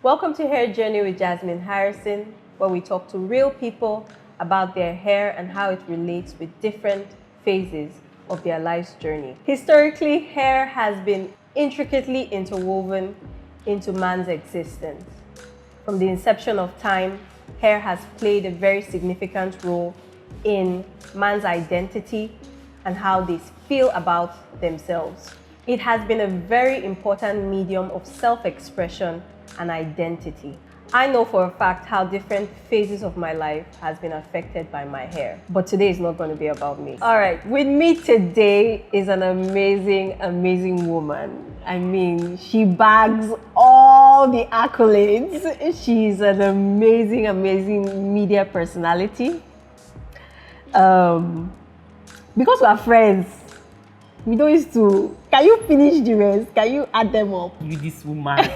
Welcome to Hair Journey with Jasmine Harrison, where we talk to real people about their hair and how it relates with different phases of their life's journey. Historically, hair has been intricately interwoven into man's existence. From the inception of time, hair has played a very significant role in man's identity and how they feel about themselves. It has been a very important medium of self-expression and identity. I know for a fact how different phases of my life has been affected by my hair, but today is not going to be about me. All right, with me today is an amazing woman. I mean, she bags all the accolades. She's an amazing media personality. Because we are friends, we don't used to. Can you finish the rest? Can you add them up? You this woman.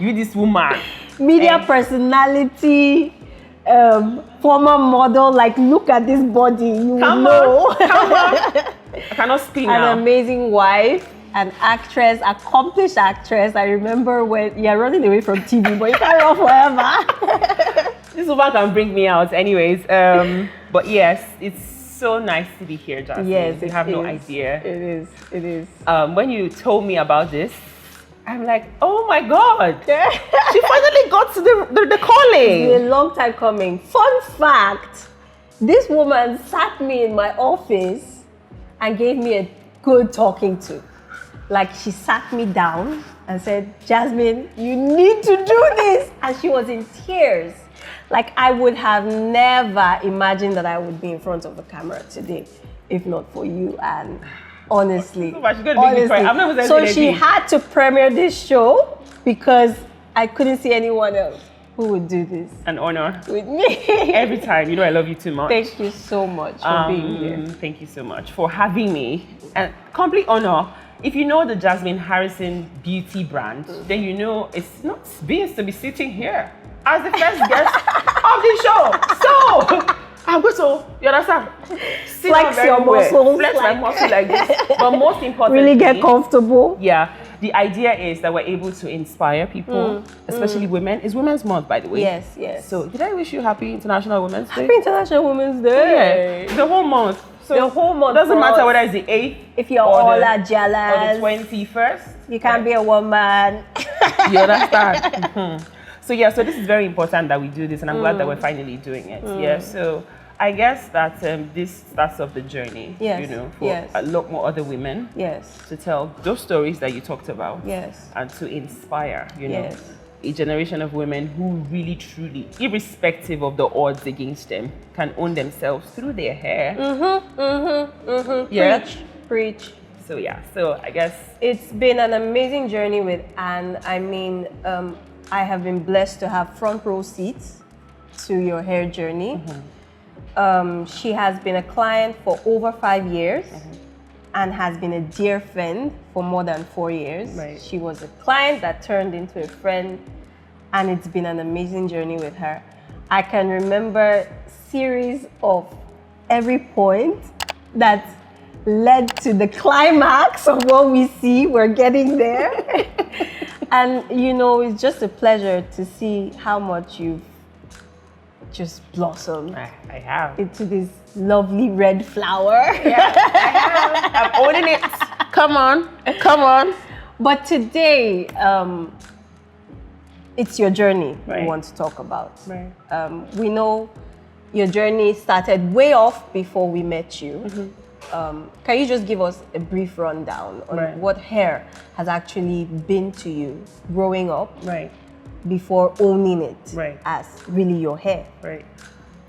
You this woman. Media personality, former model. Like, look at this body. You Come know. on. I cannot speak now. An amazing wife, an actress, accomplished actress. I remember when you're running away from TV, but you can't run forever. This woman can bring me out anyways. But yes, it's so nice to be here, Jasmine. Yes, you have no idea. It is. When you told me about this, I'm like, oh my God. She finally got to the calling. It's been a long time coming. Fun fact, this woman sat me in my office and gave me a good talking to. Like, she sat me down and said, Jasmine, you need to do this. And she was in tears. Like, I would have never imagined that I would be in front of the camera today if not for you. And honestly, so she had to premiere this show because I couldn't see anyone else who would do this. An honor. With me. Every time. You know I love you too much. Thank you so much for being here. Thank you so much for having me. And complete honor. If you know the Jasmine Harrison beauty brand, then you know it's not beans to be sitting here as the first guest of the show. So, I'm going to, you understand? Flex your muscles. Flex my muscle like this. But most importantly, really get comfortable. Yeah. The idea is that we're able to inspire people, especially women. It's Women's Month, by the way. Yes. So, did I wish you happy International Women's Day? Happy International Women's Day. Yeah. The whole month. So the whole month. Doesn't matter whether it's the 8th. If you're all jealous. Or the 21st. You can't be a woman. You understand? So yeah, so this is very important that we do this, and I'm glad that we're finally doing it. Yeah, so I guess that this starts off the journey, you know, for a lot more other women to tell those stories that you talked about and to inspire, you know, a generation of women who really, truly, irrespective of the odds against them, can own themselves through their hair. Yeah. Preach. So yeah, so I guess it's been an amazing journey with Anne. I mean, I have been blessed to have front row seats to your hair journey. She has been a client for over 5 years and has been a dear friend for more than 4 years. Right. She was a client that turned into a friend, and it's been an amazing journey with her. I can remember series of every point that led to the climax of what we see. We're getting there. And, you know, it's just a pleasure to see how much you've just blossomed. I have. Into this lovely red flower. Yeah, I have. I'm owning it. Come on. But today, it's your journey we want to talk about. Right. We know your journey started way off before we met you. Can you just give us a brief rundown on what hair has actually been to you growing up before owning it as really your hair? Right.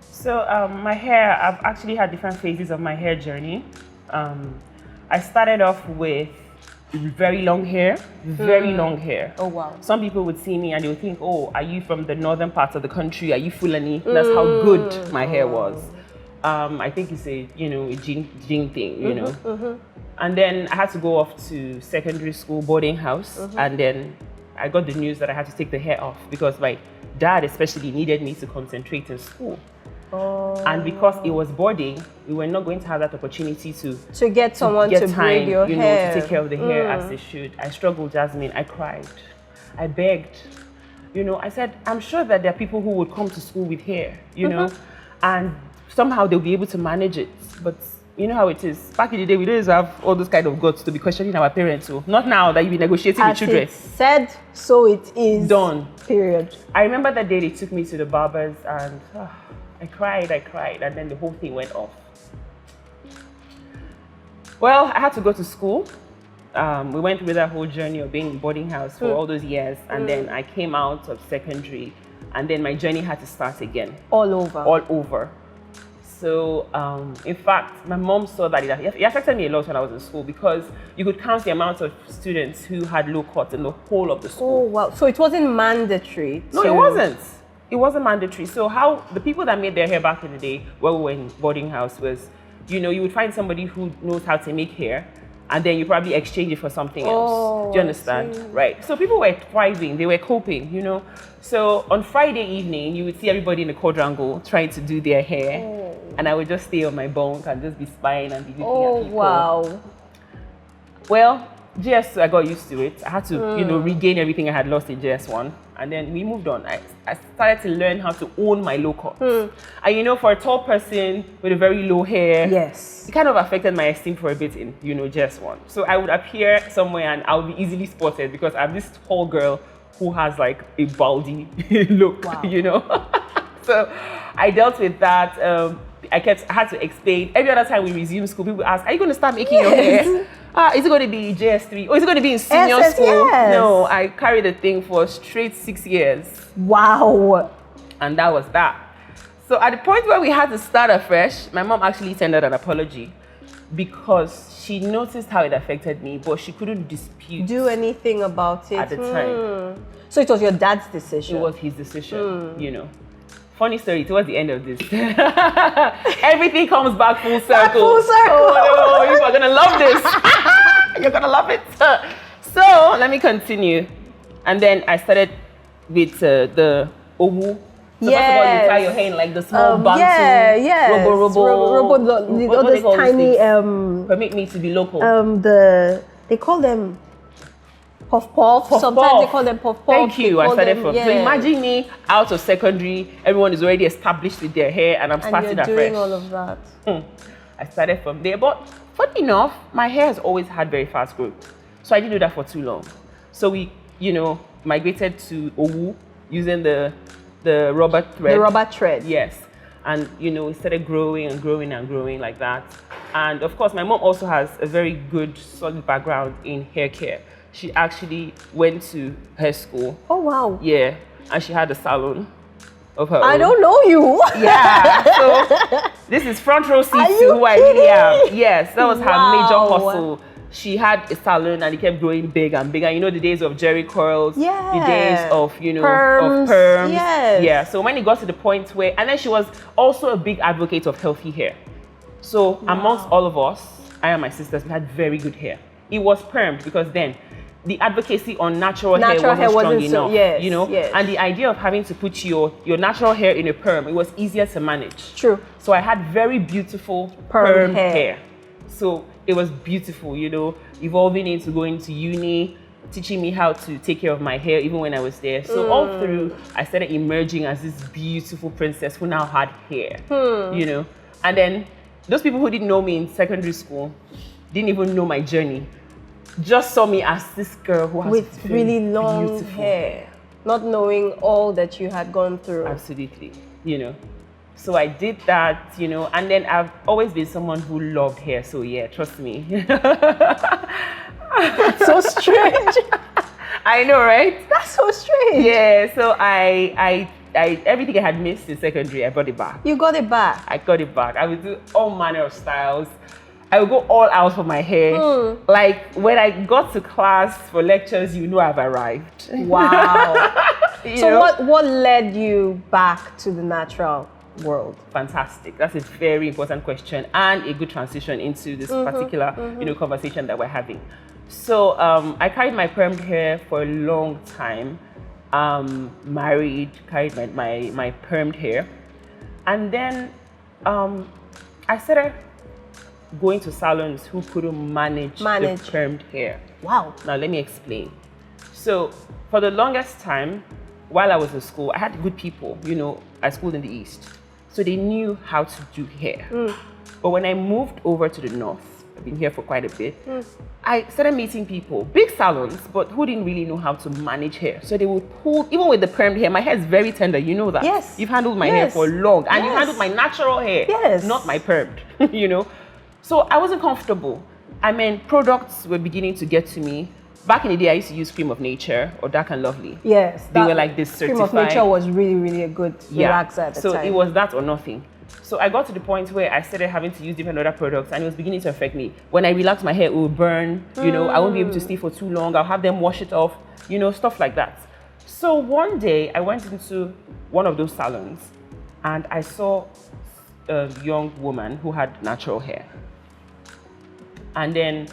So my hair, I've actually had different phases of my hair journey. I started off with very long hair, long hair. Oh, wow. Some people would see me and they would think, oh, are you from the northern part of the country? Are you Fulani? That's how good my hair was. I think it's a gene thing, you know. And then I had to go off to secondary school boarding house, and then I got the news that I had to take the hair off because my dad especially needed me to concentrate in school. And because it was boarding, we were not going to have that opportunity to get someone to braid your hair, to take care of the hair as they should. I struggled, Jasmine. I cried. I begged. You know, I said, I'm sure that there are people who would come to school with hair, you know, and somehow they'll be able to manage it. But you know how it is. Back in the day, we didn't have all those kind of guts to be questioning our parents. So not now that you be negotiating with children. As it said, so it is. Done. Period. I remember that day they took me to the barbers and I cried, and then the whole thing went off. Well, I had to go to school. We went through that whole journey of being in boarding house for all those years, and then I came out of secondary, and then my journey had to start again. All over. So, in fact, my mom saw that it affected me a lot when I was in school, because you could count the amount of students who had low cuts in the whole of the school. Oh, wow. So it wasn't mandatory? No, it wasn't. It wasn't mandatory. So how the people that made their hair back in the day when we were in boarding house was, you know, you would find somebody who knows how to make hair, and then you probably exchange it for something else. Do you understand? Right. So people were thriving, they were coping, you know. So on Friday evening, you would see everybody in the quadrangle trying to do their hair. And I would just stay on my bunk and just be spying and be looking at people. Wow. Well, JS2, I got used to it. I had to, you know, regain everything I had lost in JS1. And then we moved on. I started to learn how to own my low cuts. And you know, for a tall person with a very low hair, yes, it kind of affected my esteem for a bit in, you know, JS1. So I would appear somewhere and I would be easily spotted because I'm this tall girl who has like a baldy look, you know. So I dealt with that. I had to explain. Every other time we resume school, people ask, are you going to start making your hair? Is it going to be JS3? Or is it going to be in senior school? Yes. No, I carried the thing for straight 6 years. Wow. And that was that. So at the point where we had to start afresh, my mom actually tendered an apology because she noticed how it affected me, but she couldn't do anything about it at the time. So it was your dad's decision? It was his decision, you know. Funny story, towards the end of this, everything comes back full circle. Full circle. Oh no, you are gonna love this. You're gonna love it. So let me continue. And then I started with the owu. So first of all, you tie your hair in like the small bantu. Robo, those tiny permit me to be local. They call them puff. Sometimes they call them puff. Thank you. I started from. So imagine me out of secondary. Everyone is already established with their hair, and I'm starting afresh. Doing all of that. I started from there, but funny enough, my hair has always had very fast growth, so I didn't do that for too long. So we, you know, migrated to owu using the rubber thread. The rubber thread. Yes, and you know, it started growing and growing and growing like that. And of course, my mom also has a very good, solid background in hair care. She actually went to her school. Oh, wow. Yeah. And she had a salon of her own. I don't know you. Yeah. So this is front row seat to who I really am. Yes, that was her major hustle. She had a salon and it kept growing big and bigger. You know, the days of Jerry curls, the days of, you know, of perms. Yes. Yeah. So when it got to the point where, and then she was also a big advocate of healthy hair. So amongst all of us, I and my sisters, we had very good hair. It was permed because then the advocacy on natural hair wasn't strong enough, you know, and the idea of having to put your natural hair in a perm, it was easier to manage. True. So I had very beautiful perm hair. So it was beautiful, you know, evolving into going to uni, teaching me how to take care of my hair even when I was there. So all through, I started emerging as this beautiful princess who now had hair, you know. And then those people who didn't know me in secondary school didn't even know my journey. Just saw me as this girl who has with really long hair, not knowing all that you had gone through. Absolutely, you know. So I did that, you know, and then I've always been someone who loved hair. So yeah, trust me. That's so strange. I know, right? That's so strange. Yeah. So I everything I had missed in secondary, I brought it back. You got it back. I got it back. I would do all manner of styles. I would go all out for my hair. Like when I got to class for lectures, you know I've arrived. Wow. So what led you back to the natural world? Fantastic. That's a very important question and a good transition into this particular you know, conversation that we're having. So I carried my permed hair for a long time. Married, carried my permed hair. And then I started going to salons who couldn't manage the permed hair. Wow. Now let me explain. So for the longest time, while I was in school, I had good people, I schooled in the East. So they knew how to do hair. But when I moved over to the North, I've been here for quite a bit, I started meeting people, big salons, but who didn't really know how to manage hair. So they would pull, even with the permed hair, my hair is very tender, you know that. Yes. You've handled my hair for long, and you handled my natural hair, not my permed, So I wasn't comfortable. I mean, products were beginning to get to me. Back in the day, I used to use Cream of Nature or Dark and Lovely. Yes. They were like this certified. Cream of Nature was really, really a good relaxer at the time. So it was that or nothing. So I got to the point where I started having to use different other products, and it was beginning to affect me. When I relax my hair, it will burn. I won't be able to stay for too long. I'll have them wash it off, stuff like that. So one day I went into one of those salons, and I saw a young woman who had natural hair. And then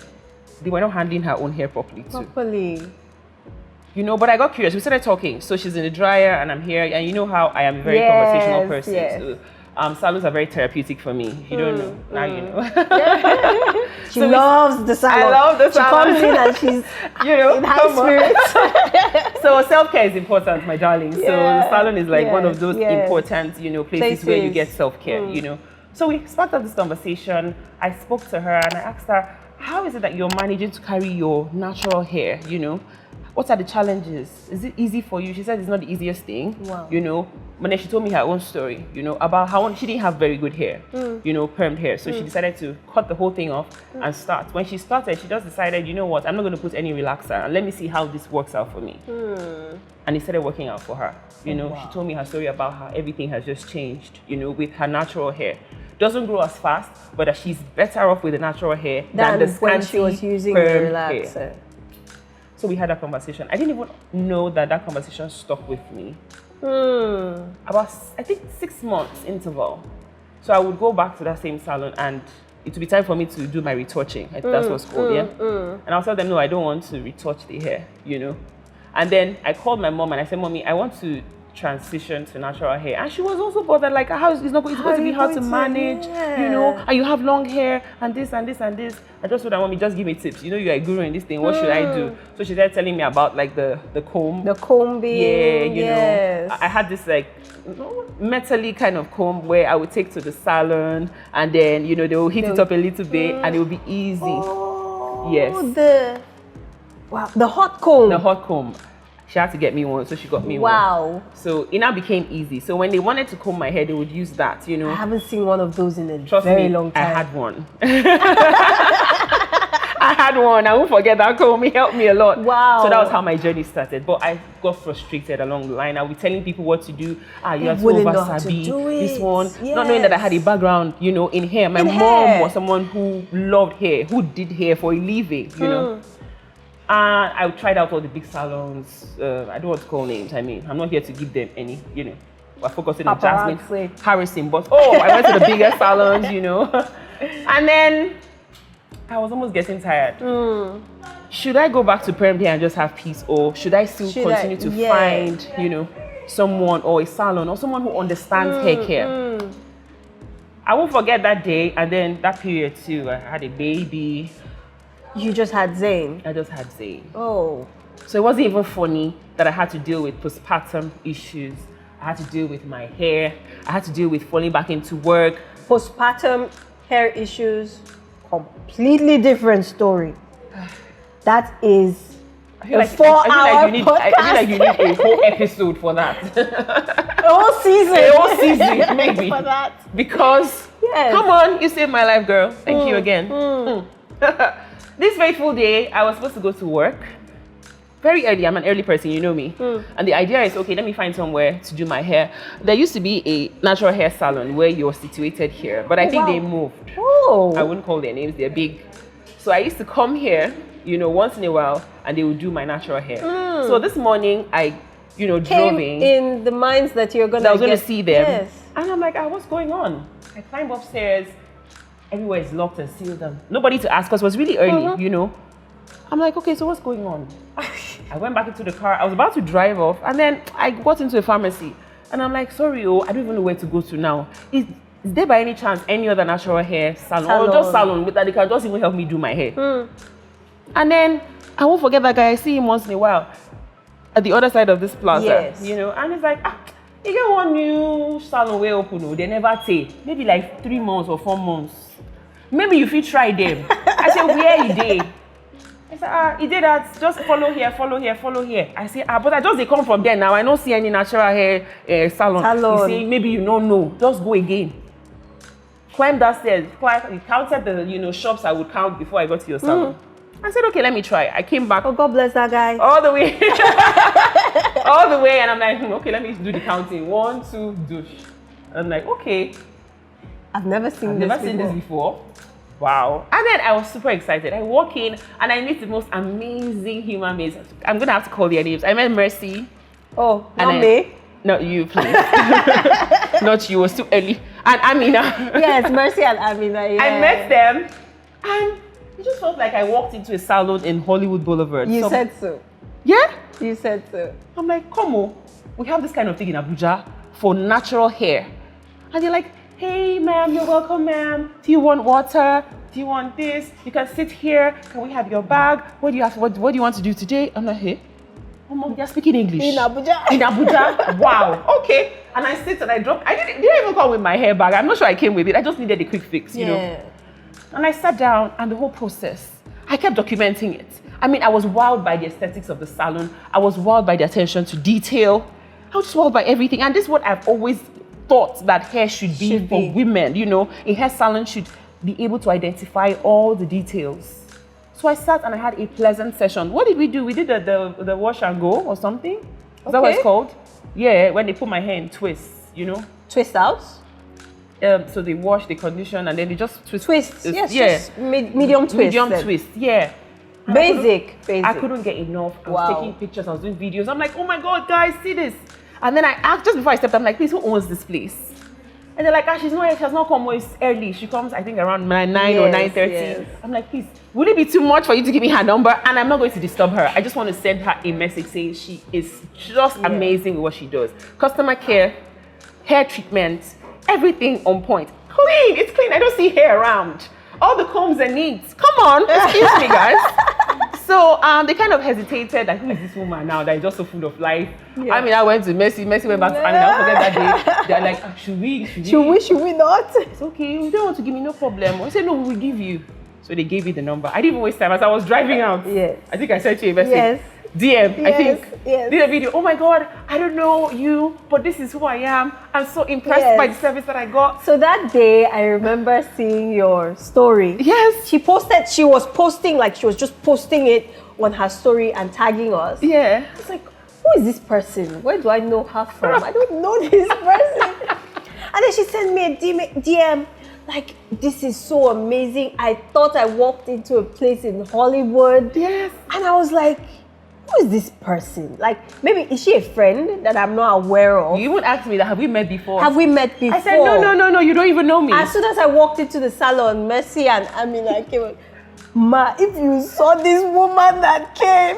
they were not handling her own hair properly too. But I got curious. We started talking. So she's in the dryer and I'm here. And you know how I am a very conversational person. Yes. So salons are very therapeutic for me. If you don't know, now you know. She loves the salon. I love the salon. She comes in and she's in high spirits. So self-care is important, my darling. So the salon is like one of those important, places where you get self-care, So we sparked up this conversation. I spoke to her and I asked her, how is it that you're managing to carry your natural hair, What are the challenges? Is it easy for you? She said it's not the easiest thing, But then she told me her own story, about how she didn't have very good hair, permed hair. So she decided to cut the whole thing off and start. When she started, she just decided, you know what, I'm not going to put any relaxer and let me see how this works out for me. And it started working out for her. She told me her story about how everything has just changed, with her natural hair. Doesn't grow as fast, but that she's better off with the natural hair than the when she was using the relaxer. Hair. So we had a conversation. I didn't even know that conversation stuck with me. About, I think, 6 months interval. So I would go back to that same salon and it would be time for me to do my retouching. I think that's what's called, And I'll tell them, no, I don't want to retouch the hair, And then I called my mom and I said, Mommy, I want to transition to natural hair. And she was also bothered, like, it's going to be hard to manage, and you have long hair and this and this and this. I just told her, Mommy, just give me tips. You're a guru in this thing. What should I do? So she started telling me about like the comb. The combing. Yeah, I had this like metally kind of comb where I would take to the salon and then, they will heat it up a little bit and it will be easy. Yes. The hot comb. The hot comb. She had to get me one, so she got me one. Wow. So it now became easy. So when they wanted to comb my hair, they would use that, I haven't seen one of those in a very long time. I had one. I had one. I won't forget that comb. It helped me a lot. Wow. So that was how my journey started. But I got frustrated along the line. I'll be telling people what to do. You have to over-sabi this one. Yes. Not knowing that I had a background, in hair. My mom was someone who loved hair, who did hair for a living, And I tried out all the big salons. I don't want to call names. I mean, I'm not here to give them any, We're focusing on Jasmine, Harrison. But, I went to the bigger salons, And then I was almost getting tired. Should I go back to permed hair and just have peace? Or should I still continue to find, someone or a salon or someone who understands hair care? I won't forget that day. And then that period too, I had a baby. You just had Zane? I just had Zane. Oh. So it wasn't even funny that I had to deal with postpartum issues. I had to deal with my hair. I had to deal with falling back into work. Postpartum hair issues, completely different story. That is a 4-hour podcast. I feel like you need a whole episode for that. A whole season. A whole season, maybe. For that. Because, come on, you saved my life, girl. Thank you again. This fateful day, I was supposed to go to work very early. I'm an early person, you know me. And the idea is, okay, let me find somewhere to do my hair. There used to be a natural hair salon where you're situated here, but I think they moved. I wouldn't call their names, they're big. So I used to come here, once in a while, and they would do my natural hair. So this morning, I, drove in the minds that you're going to I was going to see them. Yes. And I'm like, what's going on? I climb upstairs. Everywhere is locked and sealed and nobody to ask because it was really early, I'm like, okay, so what's going on? I went back into the car. I was about to drive off and then I got into a pharmacy and I'm like, sorry, I don't even know where to go to now. Is there by any chance any other natural hair salon or just salon that they can just even help me do my hair? And then I won't forget that guy. I see him once in a while. at the other side of this plaza. Yes. You know, and it's like, you get one new salon way open, no, they never say. Maybe like 3 months or 4 months. Maybe you fit try them. I said, where he dey? I said, he did that. Just follow here, follow here, follow here. I say, but I just they come from there now. I don't see any natural hair salon. He say, maybe you don't know. Just go again. Climb that stairs. He counted the shops I would count before I got to your salon. I said, okay, let me try. I came back. Oh, God bless that guy. All the way. All the way. And I'm like, okay, let me do the counting. 1, 2, douche. I'm like, okay. I've never seen this before. Wow. And then I was super excited. I walk in and I meet the most amazing human beings. I'm going to have to call their names. I met Mercy. Oh, not me? Not you, please. Not you. It was too early. And Amina. Yes, Mercy and Amina. Yeah. I met them and it just felt like I walked into a salon in Hollywood Boulevard. You said so. Yeah? You said so. I'm like, come on. We have this kind of thing in Abuja for natural hair. And they're like, hey, ma'am, you're welcome, ma'am. Do you want water? Do you want this? You can sit here. Can we have your bag? What do you want to do today? I'm like, hey, Mom, you're speaking English. In Abuja. In Abuja? Wow. Okay. And I sit and I drop. I didn't even come with my hair bag. I'm not sure I came with it. I just needed a quick fix, you know. And I sat down and the whole process, I kept documenting it. I mean, I was wowed by the aesthetics of the salon. I was wowed by the attention to detail. I was wowed by everything. And this is what I've always thought that hair should be for women, you know. A hair salon should be able to identify all the details. So I sat and I had a pleasant session. What did we do? We did the wash and go or something. Is that what it's called? Yeah, when they put my hair in twists, you know. Twist out? So they wash, they condition, and then they just twist. Yes, yeah. Just medium twist. Medium twist, yeah. Basic. I couldn't get enough. I was taking pictures, I was doing videos. I'm like, oh my God, guys, see this. And then I asked, just before I stepped, I'm like, please, who owns this place? And they're like, she has not come, it's early. She comes, I think, around 9 or 9:30. Yes. I'm like, please, will it be too much for you to give me her number? And I'm not going to disturb her. I just want to send her a message saying she is just amazing with what she does. Customer care, hair treatment, everything on point. Clean, it's clean. I don't see hair around. All the combs are neat. Come on, excuse me, guys. So they kind of hesitated, like, who is this woman now that is just so full of life? Yeah. I mean, I went to Mercy went back to Annie. I'll forget that day. They're like, should we not? It's okay, you don't want to give me, no problem. I said, no, we will give you. So they gave me the number. I didn't even waste time. As I was driving out, I think I sent you a message. Yes. DM, I think. Did a video. Oh my God, I don't know you, but this is who I am. I'm so impressed by the service that I got. So that day, I remember seeing your story. Yes. She was posting it on her story and tagging us. Yeah. I was like, who is this person? Where do I know her from? I don't know this person. And then she sent me a DM. Like, this is so amazing. I thought I walked into a place in Hollywood. Yes. And I was like, who is this person? Like, maybe, is she a friend that I'm not aware of? You even asked me that, have we met before? Have we met before? I said, no, you don't even know me. As soon as I walked into the salon, Mercy and Amina came. Ma, if you saw this woman that came,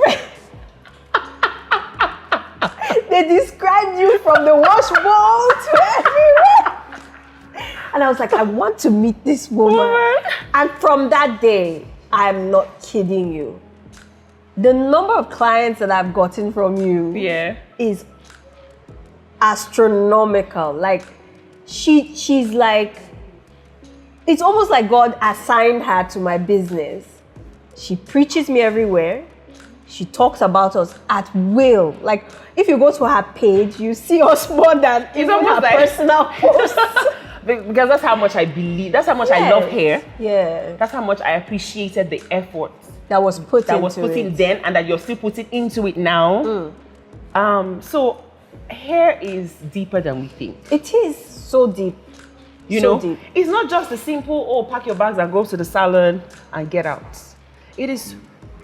they described you from the wash bowl to everywhere. And I was like, I want to meet this woman. And from that day, I'm not kidding you, the number of clients that I've gotten from you is astronomical. Like, she's like, it's almost like God assigned her to my business. She preaches me everywhere. She talks about us at will. Like, if you go to her page, you see us more than even her personal posts. Because that's how much I believe. That's how much I love hair. Yeah. That's how much I appreciated the effort that was put in then, and that you're still putting into it now. So hair is deeper than we think. It is so deep. You know, deep. It's not just a simple, pack your bags and go to the salon and get out. It is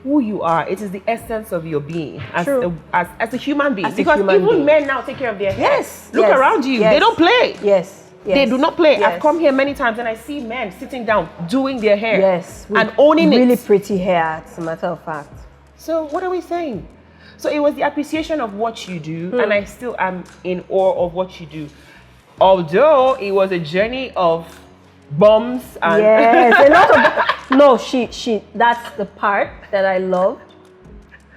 who you are. It is the essence of your being as a human being. Because even men now take care of their hair. Look around you. They don't play. They do not play. I've come here many times and I see men sitting down doing their hair. And owning really pretty hair, as a matter of fact. So what are we saying? So it was the appreciation of what you do, and I still am in awe of what you do. Although it was a journey of bumps and a lot of no, she that's the part that I loved.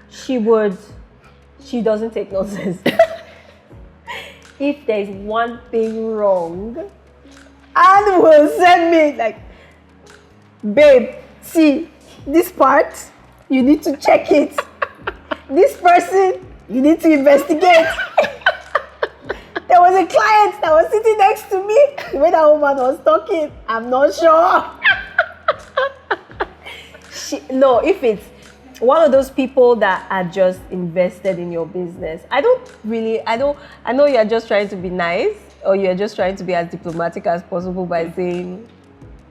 She would She doesn't take nonsense. If there's one thing wrong, Anne will send me like, babe, see, this part, you need to check it. This person, you need to investigate. There was a client that was sitting next to me. The way that woman was talking, I'm not sure. If it's one of those people that are just invested in your business, I know you're just trying to be nice, or you're just trying to be as diplomatic as possible by saying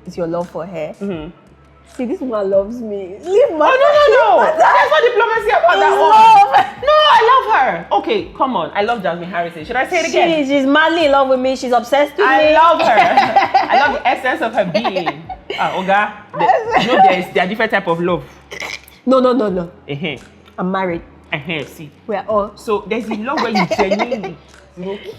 it's your love for her. Mm-hmm. See, this woman loves me. Leave my no. There's no diplomacy about that one. No, I love her. Okay, come on. I love Jasmine Harrison. Should I say it again? She's madly in love with me. She's obsessed with me. I love her. I love the essence of her being. Oga, there are different type of love. No. Uh-huh. I'm married. See. We're all. So there's a love where you genuinely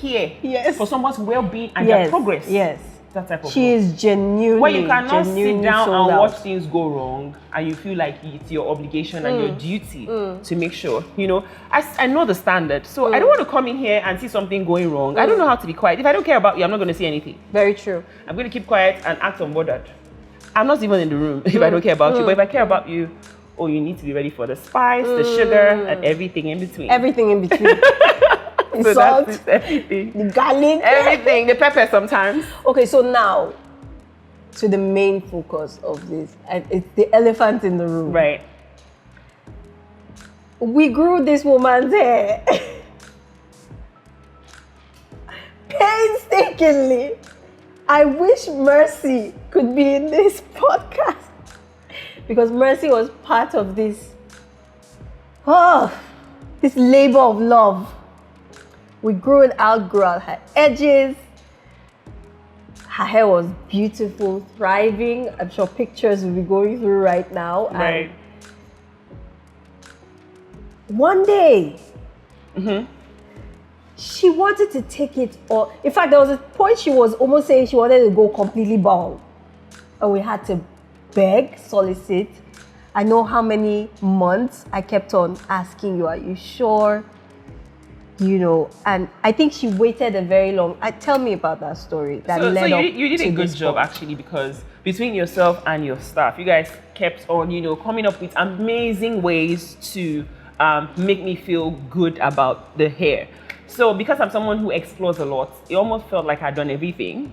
care for someone's well-being and their progress. Yes. That type of she love. Is genuinely. Where you cannot sit down and watch out. things go wrong, and you feel like it's your obligation and your duty to make sure. I know the standard, so I don't want to come in here and see something going wrong. I don't know how to be quiet. If I don't care about you, I'm not going to see anything. Very true. I'm going to keep quiet and act unbothered. I'm not even in the room if I don't care about you. But if I care about you, you need to be ready for the spice, the sugar, and everything in between. Everything in between. The So salt, that's everything. the garlic, Everything, the pepper sometimes. Okay, so now to the main focus of this, and it's the elephant in the room. Right. We grew this woman's hair painstakingly. I wish Mercy could be in this podcast because Mercy was part of this labor of love. We grew it out, grew out her edges. Her hair was beautiful, thriving. I'm sure pictures will be going through right now. Right. And one day, she wanted to take it all. In fact, there was a point she was almost saying she wanted to go completely bald. And we had to beg, solicit. I know how many months I kept on asking you, are you sure? And I think she waited a very long. Tell me about that story. You did a good job actually, because between yourself and your staff, you guys kept on, coming up with amazing ways to make me feel good about the hair. So because I'm someone who explores a lot, it almost felt like I'd done everything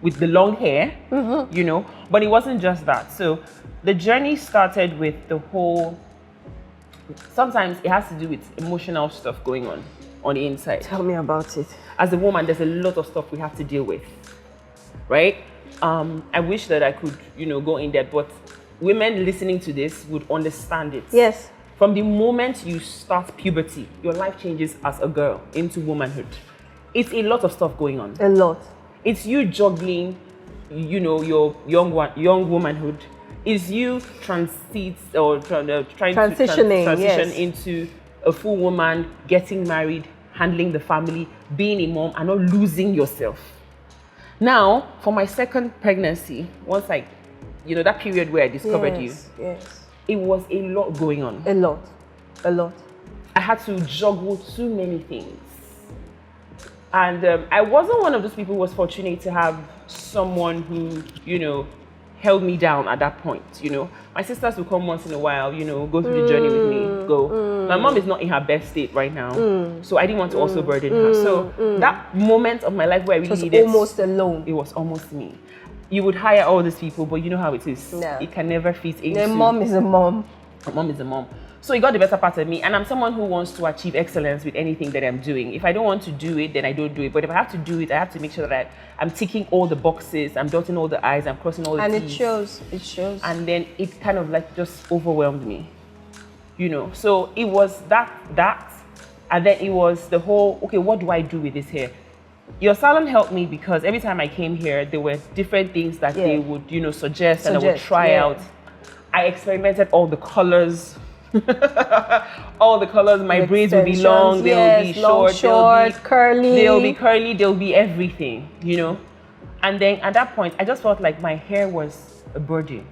with the long hair, but it wasn't just that. So the journey started with the whole. Sometimes it has to do with emotional stuff going on the inside. Tell me about it. As a woman, there's a lot of stuff we have to deal with, right? I wish that I could, go in depth, but women listening to this would understand it. Yes. From the moment you start puberty, your life changes as a girl into womanhood. It's a lot of stuff going on. A lot. It's you juggling, your young womanhood. It's you trying to transition into a full woman, getting married, handling the family, being a mom, and not losing yourself. Now, for my second pregnancy, once that period where I discovered you, it was a lot going on. A lot. I had to juggle too many things. And I wasn't one of those people who was fortunate to have someone who, held me down at that point, My sisters would come once in a while, go through the journey with me, My mom is not in her best state right now, so I didn't want to also burden her. So that moment of my life where I really needed... It was almost alone. It was almost me. You would hire all these people, but you know how it is. No. It can never fit into... A mom is a mom. A mom is a mom. So it got the better part of me, and I'm someone who wants to achieve excellence with anything that I'm doing. If I don't want to do it, then I don't do it. But if I have to do it, I have to make sure that I'm ticking all the boxes, I'm dotting all the I's, I'm crossing all the T's. And it shows. And then it kind of just overwhelmed me, So it was that, and then it was the whole, okay, what do I do with this hair? Your salon helped me because every time I came here, there were different things that they would, suggest, and I would try out. I experimented all the colors. All the colors. My braids will be long, they'll be short, they'll be curly, they'll be everything, And then at that point, I just felt like my hair was a burden.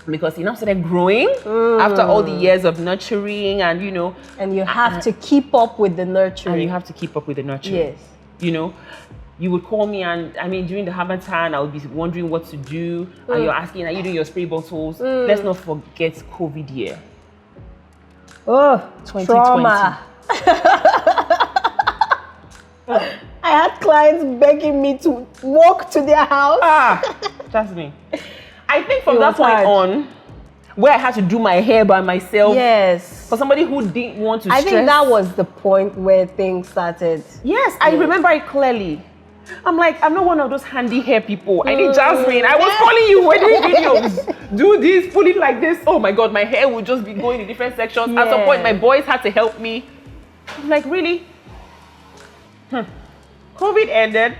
because it now started growing after all the years of nurturing and, you know. And you have to keep up with the nurturing. And you have to keep up with the nurturing. Yes. You know, you would call me and, I mean, during the Harmattan, I would be wondering what to do. And you're asking, are you doing your spray bottles? Let's not forget COVID year. Oh, 2020. trauma. I had clients begging me to walk to their house. Jasmine. I think from It that was point hard. on, where I had to do my hair by myself. Yes. For somebody who didn't want to I stress. think that was the point where things started. Yes, I remember it clearly. I'm like, I'm not one of those handy hair people. I need Jasmine. I was calling you, we're doing videos. Do this, pull it like this. Oh my God, my hair would just be going in different sections. At some point, my boys had to help me. I'm like, really? COVID ended.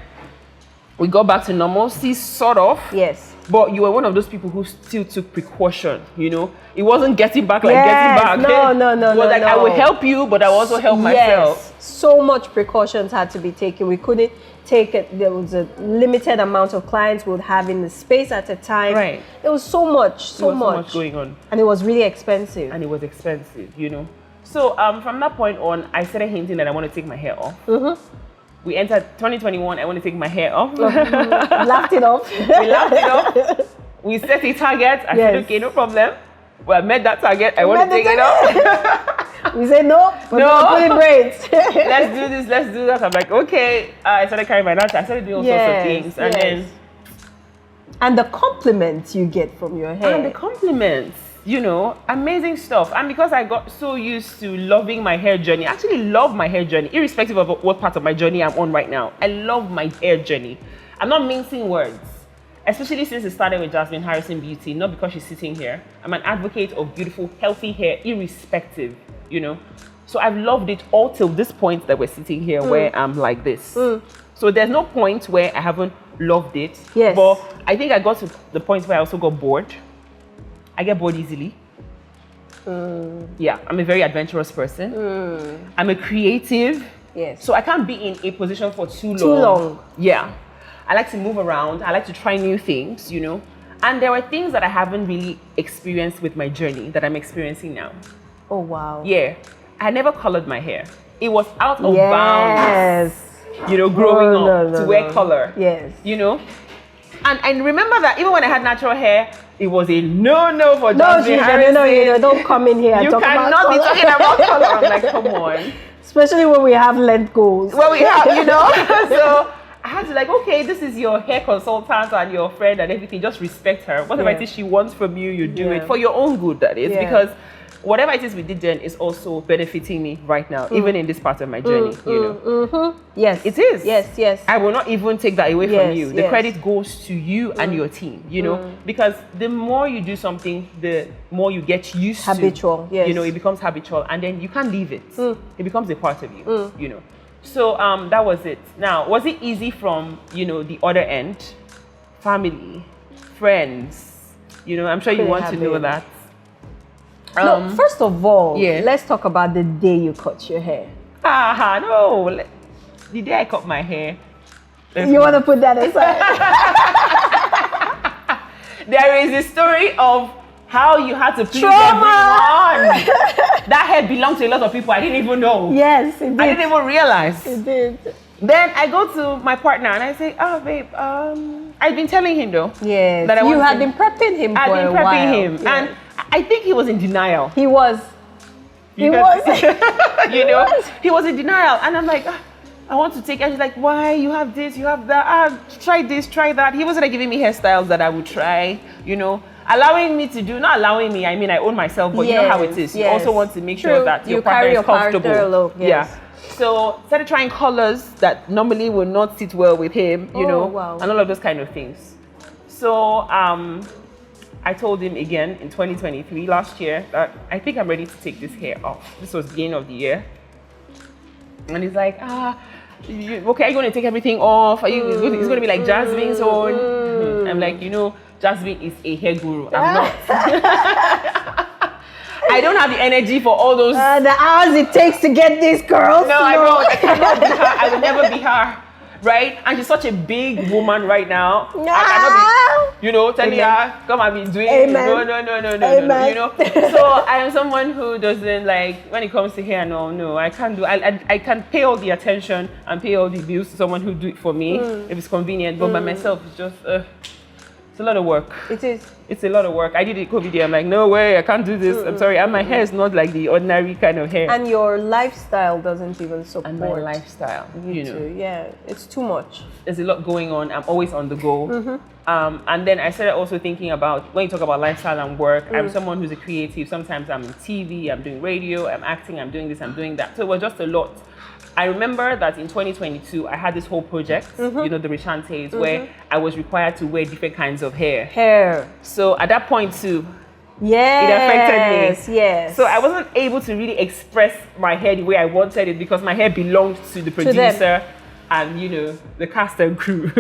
We got back to normalcy, sort of. Yes. But you were one of those people who still took precaution, you know? It wasn't getting back like Yes, getting back. no. It was like, I will help you, but I will also help myself. Yes. So much precautions had to be taken. We couldn't take it. There was a limited amount of clients we would have in the space at a time. Right. There was so much going on. And it was really expensive. And it was expensive, you know? So from that point on, I started hinting that I want to take my hair off. We entered 2021, I want to take my hair off. Laughed it off. We laughed it off. We set a target. I said, okay, no problem. Well, I met that target. I want to take it off. We said, no, we're going to put in braids. Let's do this, let's do that. I'm like, okay. I started carrying my natural. I started doing all sorts of things. And then... And the compliments you get from your hair. And the compliments. You know, amazing stuff. And because I got so used to loving my hair journey, I actually love my hair journey, irrespective of what part of my journey I'm on right now. I love my hair journey. I'm not mincing words, especially since it started with Jasmine Harrison Beauty, not because she's sitting here. I'm an advocate of beautiful, healthy hair, irrespective, you know. So I've loved it all till this point that we're sitting here where I'm like this. So there's no point where I haven't loved it. Yes. But I think I got to the point where I also got bored. I get bored easily. Yeah, I'm a very adventurous person. I'm a creative. Yes. So I can't be in a position for too long. Yeah. I like to move around. I like to try new things, you know. And there are things that I haven't really experienced with my journey that I'm experiencing now. Oh, wow. Yeah. I never colored my hair. It was out of bounds, you know, growing up to wear color. Yes. You know? And remember that even when I had natural hair, it was a no for Jasmine Harrison. No, don't come in here and you talk about cannot be color. talking about color. I'm like, come on. Especially when we have length goals. Well, we have, you know. So I had to like, okay, this is your hair consultant and your friend and everything. Just respect her. Whatever it is she wants from you, you do it for your own good, that is. Because whatever it is we did then is also benefiting me right now, even in this part of my journey, you know. Yes. It is. Yes. I will not even take that away from you. The yes. credit goes to you and your team, you know, because the more you do something, the more you get used habitual, to. yes. You know, it becomes habitual and then you can't leave it. It becomes a part of you, you know. So that was it. Now, was it easy from, you know, the other end? Family, friends, you know, I'm sure you want to know that. No, first of all, yeah. let's talk about the day you cut your hair. No. The day I cut my hair. You want to put that aside? There is a story of how you had to please everyone. That hair belonged to a lot of people I didn't even know. Yes, it did. I didn't even realize. It did. Then I go to my partner and I say, oh, babe, I've been telling him though. Yes, that you had been prepping him for a while. I've been prepping him. Yeah. And I think he was in denial. He was. You know, he was in denial. And I'm like, I want to take it. She's like, why? You have this, you have that. Try this, try that. He wasn't like giving me hairstyles that I would try, you know. Allowing me to do, not allowing me, I mean, I own myself, but you know how it is. You also want to make sure that your partner is comfortable. Yes. So started trying colors that normally would not sit well with him, you know, and all of those kind of things. So I told him again in 2023, last year, that I think I'm ready to take this hair off. This was the beginning of the year. And he's like, okay, are you going to take everything off? It's going to be like Jasmine's own. I'm like, you know, Jasmine is a hair guru. I'm not. I don't have the energy for all those. The hours it takes to get these girls. No, I don't. I cannot be her. I will never be her. right? And she's such a big woman right now. No. I cannot be, telling her, come and be doing it. No, no. So I am someone who doesn't like, when it comes to hair, no, I can't do, I can pay all the attention and pay all the bills to someone who do it for me if it's convenient, but by myself, it's just, it's a lot of work. It is. It's a lot of work. I did it COVID year. I'm like, no way, I can't do this. I'm sorry. And my hair is not like the ordinary kind of hair. And your lifestyle doesn't even support. And my lifestyle, too. Yeah, it's too much. There's a lot going on. I'm always on the go. And then I started also thinking about, when you talk about lifestyle and work, I'm someone who's a creative. Sometimes I'm in TV, I'm doing radio, I'm acting, I'm doing this, I'm doing that. So it was just a lot. I remember that in 2022, I had this whole project, the Rishantes, where I was required to wear different kinds of hair. So at that point too, it affected me. Yes. So I wasn't able to really express my hair the way I wanted it because my hair belonged to the producer and, the cast and crew.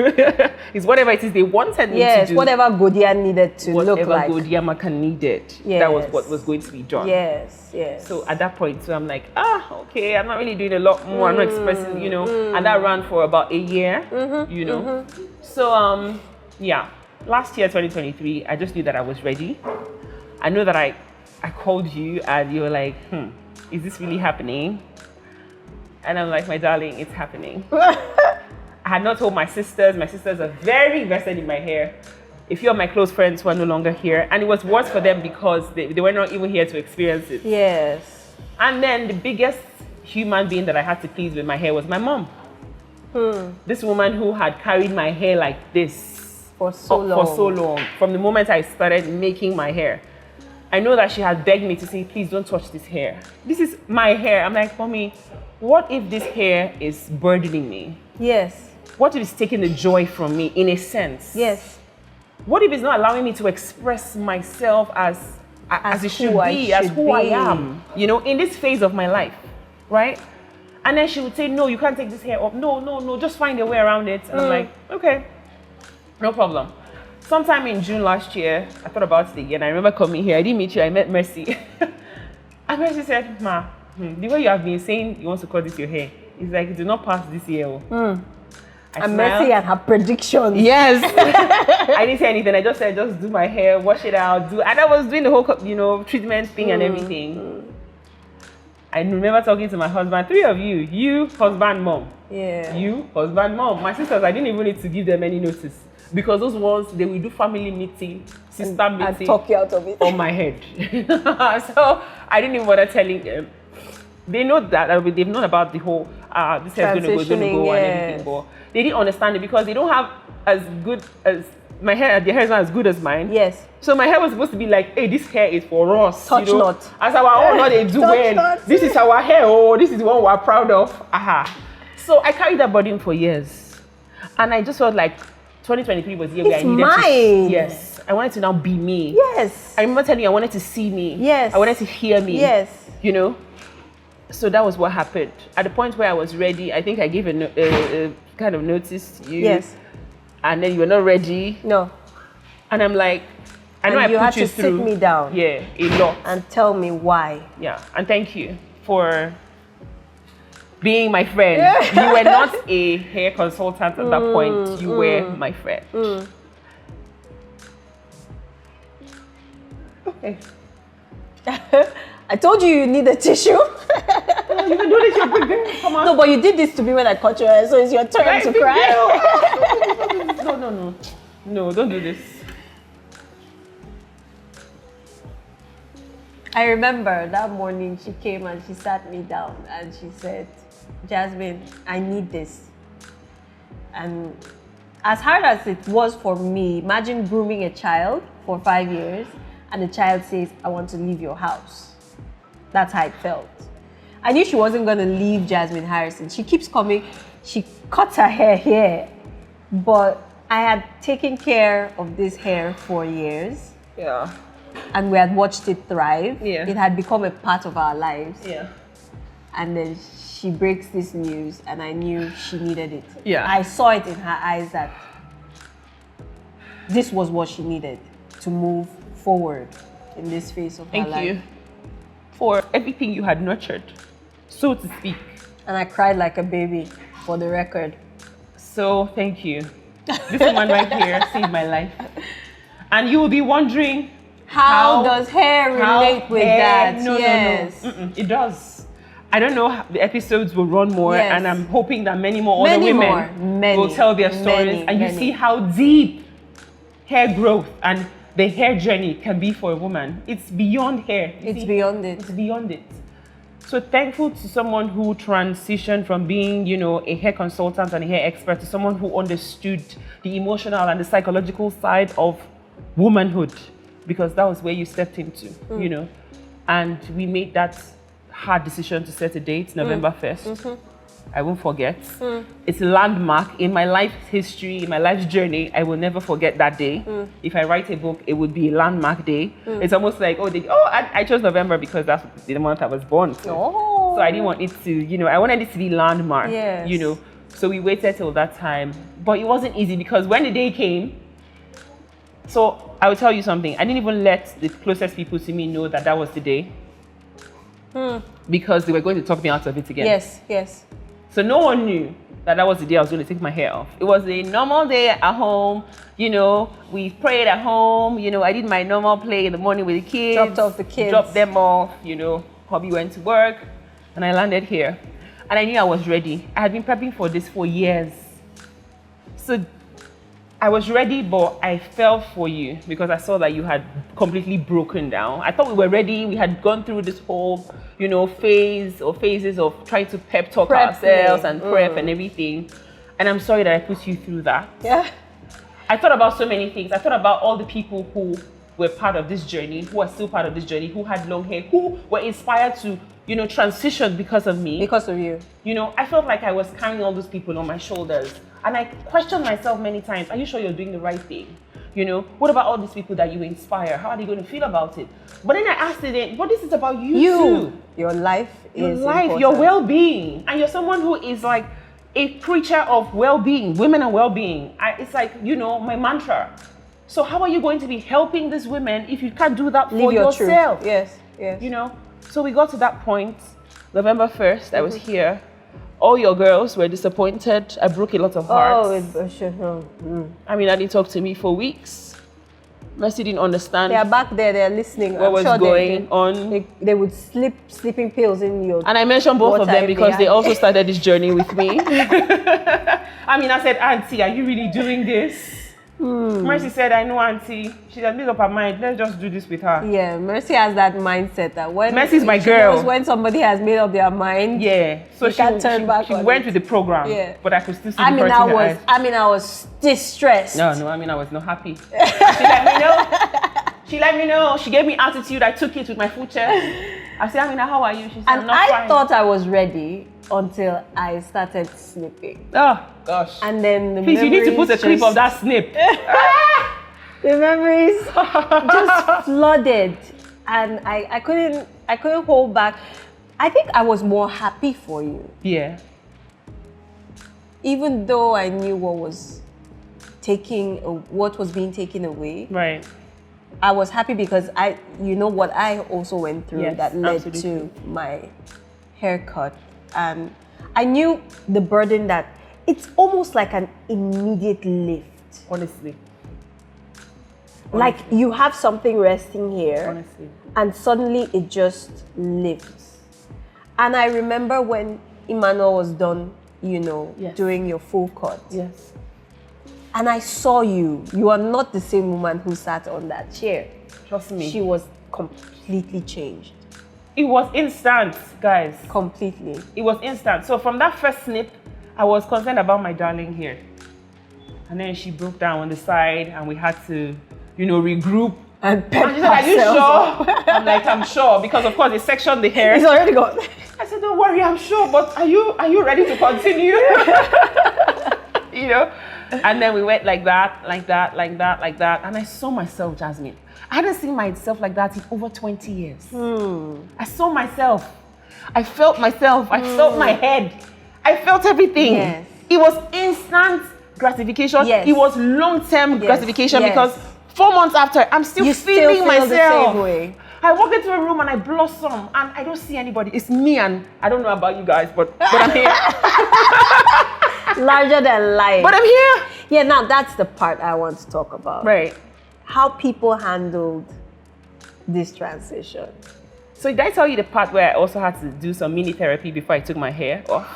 It's whatever it is they wanted me to do. Yes, whatever Godia needed to look like. Whatever Godia Maka needed. Yes. That was what was going to be done. Yes. So at that point, I'm like, okay, I'm not really doing a lot more. I'm not expressing, and that ran for about a year, So, last year, 2023, I just knew that I was ready. I know that I called you and you were like, is this really happening? And I'm like, my darling, it's happening. I had not told my sisters. My sisters are very invested in my hair. A few of my close friends were no longer here. And it was worse for them because they were not even here to experience it. Yes. And then the biggest human being that I had to please with my hair was my mom. This woman who had carried my hair like this for so long. From the moment I started making my hair. I know that she had begged me to say, please don't touch this hair. This is my hair. I'm like, Mommy, what if this hair is burdening me? Yes. What if it's taking the joy from me in a sense? Yes. What if it's not allowing me to express myself as it should be, as who I am, in this phase of my life, right? And then she would say, no, you can't take this hair off. No, just find a way around it. And I'm like, okay, no problem. Sometime in June last year, I thought about it again. I remember coming here. I didn't meet you. I met Mercy. And Mercy said, Ma, the way you have been saying you want to cut this your hair, it's like, do not pass this year. And Mercy and her predictions. Yes. I didn't say anything. I just said, just do my hair, wash it out, and I was doing the whole, treatment thing and everything. I remember talking to my husband, 3 of you, husband, mom. Yeah. You, husband, mom. My sisters, I didn't even need to give them any notice. Because those ones, they will do family meeting, sister meeting. And talk you out of it. On my head. So I didn't even bother telling them. They know that, they've known about the whole, this hair is going to go and everything. But they didn't understand it because they don't have as good as, their hair is not as good as mine. Yes. So my hair was supposed to be like, hey, this hair is for us. Touch not. As our own, what they do when. This is our hair, this is the one we're proud of. So I carried that burden for years. And I just felt like 2023 was the year where I needed to. Yes. I wanted to now be me. Yes. I remember telling you I wanted to see me. Yes. I wanted to hear me. Yes. So that was what happened. At the point where I was ready, I think I gave a kind of notice to you. Yes. And then you were not ready. No. And I'm like, I know I put you through. You had to sit me down. Yeah, a lot. And tell me why. Yeah, and thank you for being my friend. You were not a hair consultant at that point. You were my friend. Okay. I told you need a tissue. You can do this, you're good girl. Come on. No, but you did this to me when I cut your hair, so it's your turn to cry. No, don't do this. I remember that morning she came and she sat me down and she said, Jasmine, I need this. And as hard as it was for me, imagine grooming a child for 5 years and the child says, I want to leave your house. That's how it felt. I knew she wasn't going to leave Jasmine Harrison. She keeps coming. She cuts her hair here. But I had taken care of this hair for years. Yeah. And we had watched it thrive. Yeah. It had become a part of our lives. Yeah. And then she breaks this news and I knew she needed it. Yeah. I saw it in her eyes that this was what she needed to move forward in this phase of her life. Thank you for everything you had nurtured, so to speak. And I cried like a baby, for the record. So thank you. This woman right here saved my life. And you will be wondering, how does hair relate with that? No. It does. I don't know how the episodes will run more, and I'm hoping that many more other women will tell their stories, and you see how deep hair growth and the hair journey can be for a woman. It's beyond hair. It's beyond it. It's beyond it. So thankful to someone who transitioned from being, a hair consultant and a hair expert to someone who understood the emotional and the psychological side of womanhood, because that was where you stepped into, and we made that hard decision to set a date, November 1st. I won't forget. It's a landmark in my life history, in my life's journey. I will never forget that day. If I write a book, it would be a landmark day. It's almost like, I chose November because that's the month I was born. So I didn't want it to, I wanted it to be landmark, So we waited till that time. But it wasn't easy because when the day came, so I will tell you something. I didn't even let the closest people to me know that that was the day. Because they were going to talk me out of it again. Yes. So no one knew that that was the day I was going to take my hair off. It was a normal day at home. We prayed at home. I did my normal play in the morning with the kids. Dropped off the kids. Dropped them off. Hubby went to work. And I landed here. And I knew I was ready. I had been prepping for this for years. So I was ready, but I fell for you because I saw that you had completely broken down. I thought we were ready. We had gone through this whole, phases of trying to pep talk ourselves and prep and everything. And I'm sorry that I put you through that. Yeah. I thought about so many things. I thought about all the people who were part of this journey, who are still part of this journey, who had long hair, who were inspired to, transition because of me. Because of you. I felt like I was carrying all those people on my shoulders. And I questioned myself many times, are you sure you're doing the right thing? What about all these people that you inspire? How are they going to feel about it? But then I asked it, but this is about you too. Your life is important. Your well-being. And you're someone who is like a preacher of well-being, women and well-being. It's like, my mantra. So how are you going to be helping these women if you can't do that for yourself? Truth. Yes. So we got to that point, November 1st, I was here. All your girls were disappointed. I broke a lot of hearts. I didn't talk to me for weeks. Mercy didn't understand. They are back there, they're listening. What was going on. They would slip sleeping pills in your And I mentioned both of them because they also started this journey with me. I said, Auntie, are you really doing this? Mercy said, I know, Auntie. She had made up her mind. Let's just do this with her. Yeah, Mercy has that mindset that when Mercy's my girl. When somebody has made up their mind, so she can't turn back. She went with the program. Yeah. But I could still see the hurt in her eyes. I was distressed. No, I was not happy. She let me know. She gave me attitude. I took it with my full chest. I said, Amina, how are you? She said, I'm not fine. Thought I was ready until I started snipping. Oh, gosh. And then Please, you need to put a clip of that snip. The memories just flooded. And I couldn't hold back. I think I was more happy for you. Yeah. Even though I knew what was being taken away. Right. I was happy because what I also went through that led absolutely. to my haircut. And I knew the burden that it's almost like an immediate lift. Honestly. Like you have something resting here. Honestly. And suddenly it just lifts. And I remember when Emmanuel was done, doing your full cut. Yes. And I saw you. You are not the same woman who sat on that chair. Trust me. She was completely changed. It was instant, guys. Completely. It was instant. So from that first snip, I was concerned about my darling here. And then she broke down on the side and we had to, regroup. And she said, are you sure? I'm like, I'm sure. Because of course they sectioned the hair. It's already gone. I said, don't worry, I'm sure. But are you ready to continue? And then we went like that. And I saw myself, Jasmine. I hadn't seen myself like that in over 20 years. I saw myself. I felt myself. I felt my head. I felt everything. Yes. It was instant gratification. Yes. It was long-term gratification because 4 months after, I'm still feeling still feel myself. The same way. I walk into a room and I blossom and I don't see anybody. It's me and I don't know about you guys, but I'm here. Larger than life. But I'm here. Yeah, now that's the part I want to talk about. Right. How people handled this transition. So did I tell you the part where I also had to do some mini therapy before I took my hair off?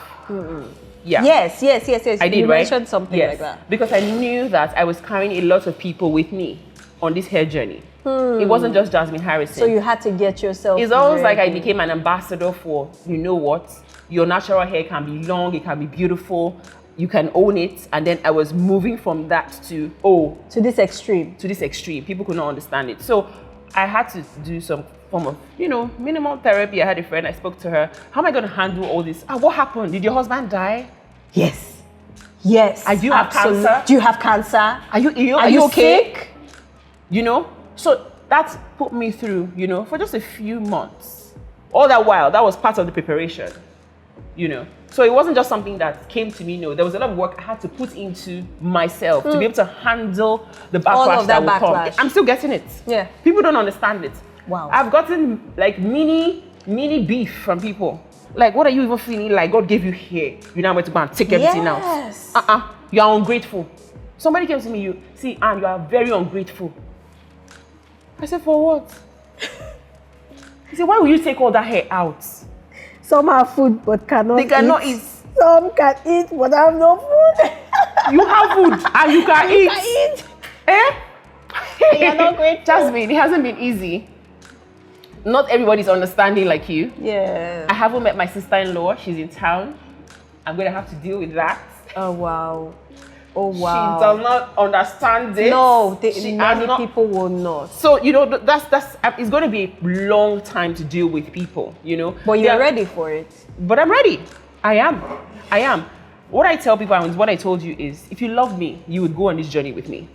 Yeah. Yes. I did, you right? mentioned something like that. Because I knew that I was carrying a lot of people with me on this hair journey. It wasn't just Jasmine Harrison. So you had to get yourself It's almost like I ready. became an ambassador for, you know what, your natural hair can be long, it can be beautiful, you can own it. And then I was moving from that to this extreme. People could not understand it. So I had to do some form of, minimal therapy. I had a friend, I spoke to her. How am I going to handle all this? What happened? Did your husband die? Yes. Do you have cancer? Do you have cancer? Are you ill? Are you okay? sick? So that put me through, for just a few months. All that while, that was part of the preparation, So it wasn't just something that came to me, no. There was a lot of work I had to put into myself to be able to handle the backlash All of that will come. backlash. I'm still getting it. Yeah. People don't understand it. Wow. I've gotten like mini beef from people. Like, what are you even feeling like? God gave you hair. You now went to go and take everything Yes. out. You are ungrateful. Somebody came to me, Anne, you are very ungrateful. I said, for what? He said, why will you take all that hair out? Some have food but cannot They cannot eat. Some can eat but have no food. You have food and you can eat. You're not grateful. Jasmine, it hasn't been easy. Not everybody's understanding like you. Yeah. I haven't met my sister-in-law. She's in town. I'm going to have to deal with that. Oh, wow. She does not understand it. No, many people will not. So, that's it's going to be a long time to deal with people, But you're ready for it. But I'm ready. I am. What I tell people and what I told you is, if you love me, you would go on this journey with me.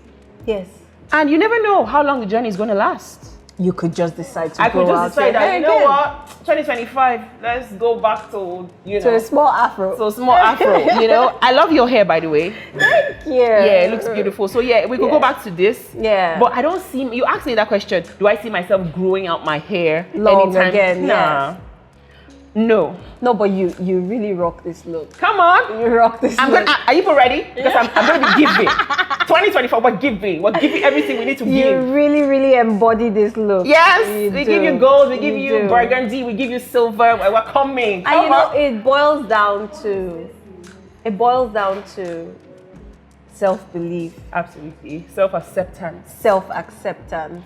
Yes. And you never know how long the journey is going to last. You could just decide to I could just decide that, what, 2025, let's go back to, to a small afro. So small afro, I love your hair, by the way. Thank you. Yeah, it looks beautiful. So yeah, we could go back to this. Yeah. But I don't see, you asked me that question, do I see myself growing out my hair long anytime? again? Nah. Yeah. No. No, but you really rock this look. Come on. You rock this look. Are you people ready? Because I'm going to be giving. 2024, we're giving everything we need to give. You really embody this look. Yes, we give you gold, we give you do. burgundy, we give you silver. We're coming. And it boils down to self-belief. Absolutely. Self-acceptance. Self-acceptance.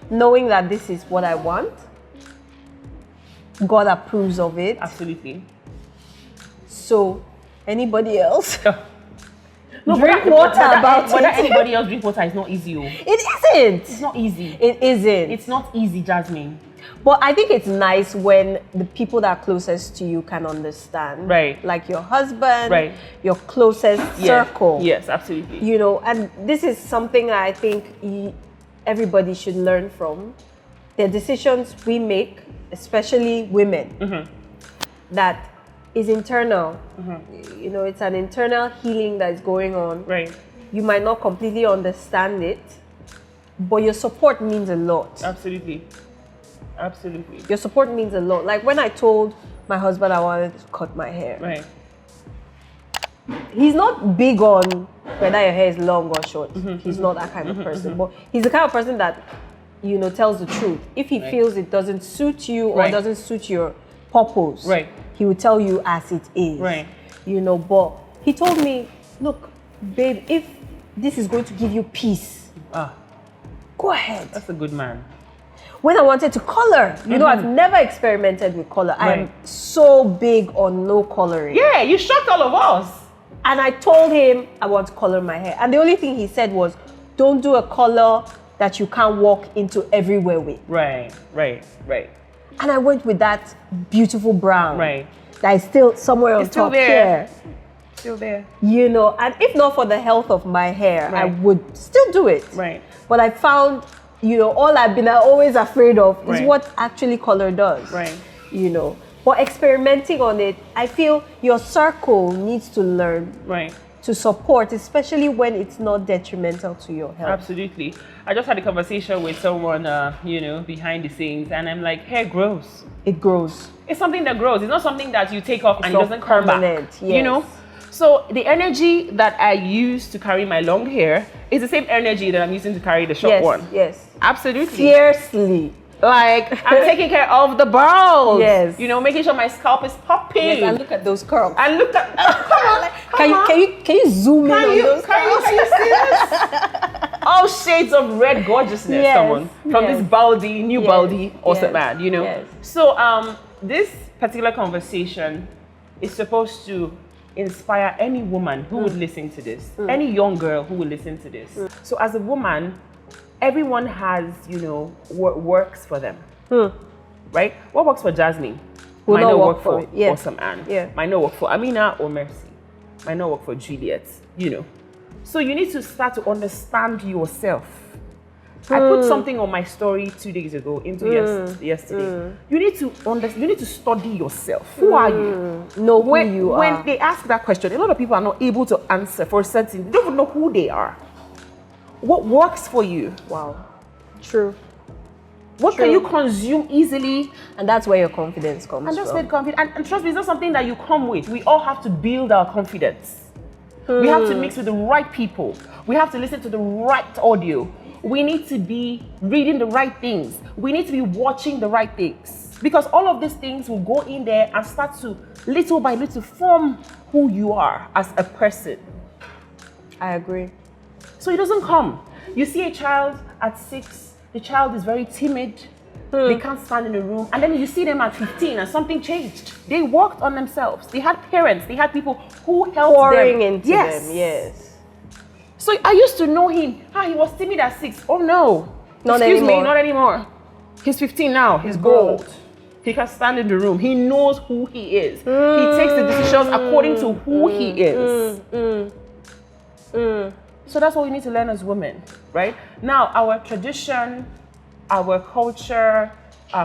Knowing that this is what I want. God approves of it. Absolutely. So, anybody else? No, drink water about it. Whether anybody else drink water is not easy. It isn't. It's not easy. It isn't. It's not easy, Jasmine. But I think it's nice when the people that are closest to you can understand. Right. Like your husband, right. Your closest circle. Yes, absolutely. And this is something I think everybody should learn from. The decisions we make, especially women, that is internal. It's an internal healing that is going on. Right. You might not completely understand it, but your support means a lot. Absolutely. Absolutely. Your support means a lot. Like when I told my husband I wanted to cut my hair. Right. He's not big on whether your hair is long or short. He's not that kind of person. But he's the kind of person that, tells the truth. If he feels it doesn't suit you or doesn't suit your purpose, he will tell you as it is. Right. But he told me, look, babe, if this is going to give you peace, go ahead. That's a good man. When I wanted to color, I've never experimented with color. I am so big on no coloring. Yeah, you shocked all of us. And I told him I want to color my hair. And the only thing he said was, don't do a color that you can't walk into everywhere with. Right. And I went with that beautiful brown. Right. That is still somewhere on top here. Still there. And if not for the health of my hair, I would still do it. Right. But I found, all I've been always afraid of is what actually color does. Right. But experimenting on it, I feel your circle needs to learn. Right. To support, especially when it's not detrimental to your health. Absolutely. I just had a conversation with someone, behind the scenes, and I'm like, hair grows. It grows. It's something that grows. It's not something that you take off and it doesn't come back. Yes. So the energy that I use to carry my long hair is the same energy that I'm using to carry the short one. Yes. Absolutely. Fiercely. Like, I'm taking care of the balls. Yes. You know, making sure my scalp is popping. Yes, and look at those curls. And look at, come on. Can you zoom in on those curls? Can you see this? All shades of red gorgeousness, Yes, come on. From this baldy, new baldy, awesome man, you know. Yes. So this particular conversation is supposed to inspire any woman who would listen to this, any young girl who would listen to this. So as a woman, everyone has, you know, what works for them, right? What works for Jasmine might not work for Awesome Ann. Yeah. Might not work for Amina or Mercy. Might not work for Juliet, you know. So you need to start to understand yourself. I put something on my story 2 days ago into yesterday. You need to you need to study yourself. Who are you? Know who you are. When they ask that question, a lot of people are not able to answer for certain. They don't even know who they are. What works for you? Wow. True. What can you consume easily? And that's where your confidence comes And that's from. where confidence. And trust me, it's not something that you come with. We all have to build our confidence. We have to mix with the right people. We have to listen to the right audio. We need to be reading the right things. We need to be watching the right things. Because all of these things will go in there and start to, little by little, form who you are as a person. I agree. So it doesn't come. You see a child at 6, the child is very timid. They can't stand in a room. And then you see them at 15 and something changed. They worked on themselves. They had parents. They had people who helped Pouring them. into them, yes. So I used to know him. He was timid at 6. Oh no. Not Excuse anymore. me, not anymore. He's 15 now. He's gold. He can stand in the room. He knows who he is. He takes the decisions according to who he is. So that's what we need to learn as women, right? Now, our tradition, our culture,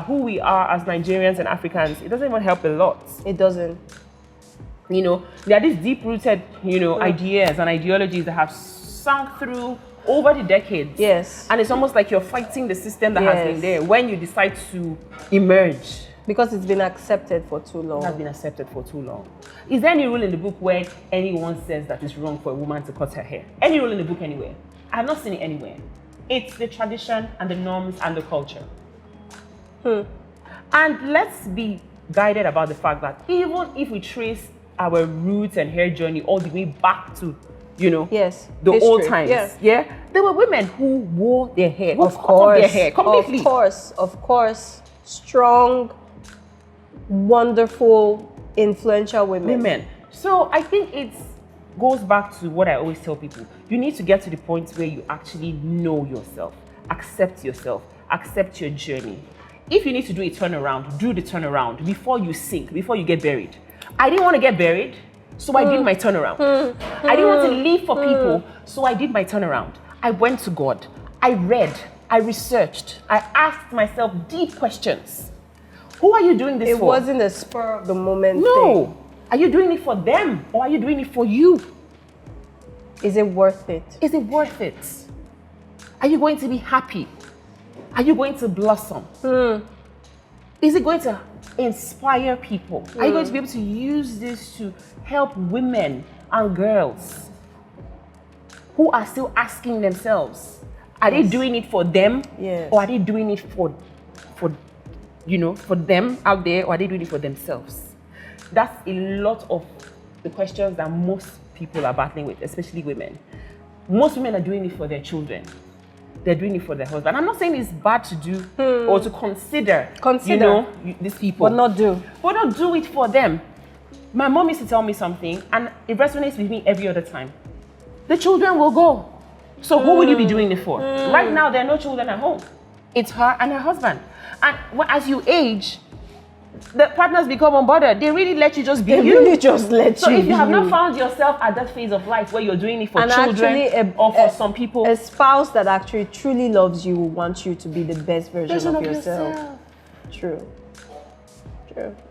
who we are as Nigerians and Africans, it doesn't even help a lot. It doesn't. You know, there are these deep-rooted, you know, ideas and ideologies that have sunk through over the decades. Yes. And it's almost like you're fighting the system that has been there when you decide to emerge. Because it's been accepted for too long. It has been accepted for too long. Is there any rule in the book where anyone says that it's wrong for a woman to cut her hair? Any rule in the book anywhere? I have not seen it anywhere. It's the tradition and the norms and the culture. And let's be guided about the fact that even if we trace our roots and hair journey all the way back to, you know, the old times, there were women who wore their hair, who cut off their hair completely. Of course. Strong, wonderful, influential women. So I think it goes back to what I always tell people. You need to get to the point where you actually know yourself, accept your journey. If you need to do a turnaround, do the turnaround before you sink, before you get buried. I didn't want to get buried, so I did my turnaround. I didn't want to live for people, so I did my turnaround. I went to God. I read. I researched. I asked myself deep questions. Who are you doing this for? It wasn't a spur of the moment thing. Are you doing it for them or are you doing it for you? Is it worth it? Is it worth it? Are you going to be happy? Are you going to blossom? Is it going to inspire people? Are you going to be able to use this to help women and girls who are still asking themselves, are they doing it for them? Or are they doing it for them out there, or are they doing it for themselves? That's a lot of the questions that most people are battling with, especially women. Most women are doing it for their children. They're doing it for their husband. I'm not saying it's bad to do or to consider, you know, these people. But not do it for them. My mom used to tell me something, and it resonates with me every other time. The children will go. So who will you be doing it for? Right now, there are no children at home. It's her and her husband. And as you age, the partners become unbothered. They really let you just be you. So if you have not found yourself at that phase of life where you're doing it for children or for some people. A spouse that actually truly loves you will want you to be the best version of yourself. True.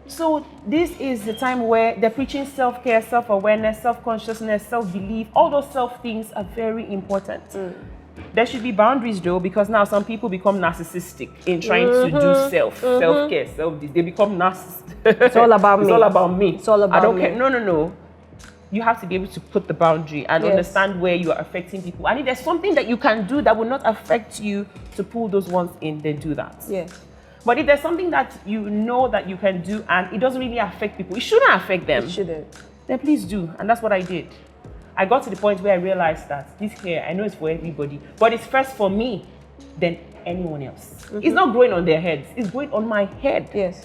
So this is the time where they're preaching self-care, self-awareness, self-consciousness, self-belief. All those self-things are very important. There should be boundaries though, because now some people become narcissistic in trying to do self-care, They become narcissistic. It's all about me. It's all about me. It's all about I don't me. care. No. you have to be able to put the boundary and Yes. understand where you are affecting people. And if there's something that you can do that will not affect you to pull those ones in, then do that. Yes. But if there's something that you know that you can do and it doesn't really affect people, it shouldn't affect them, It shouldn't. then please do. And that's what I did. I got to the point where I realized that this hair, I know it's for everybody, but it's first for me than anyone else. It's not growing on their heads, it's growing on my head. Yes.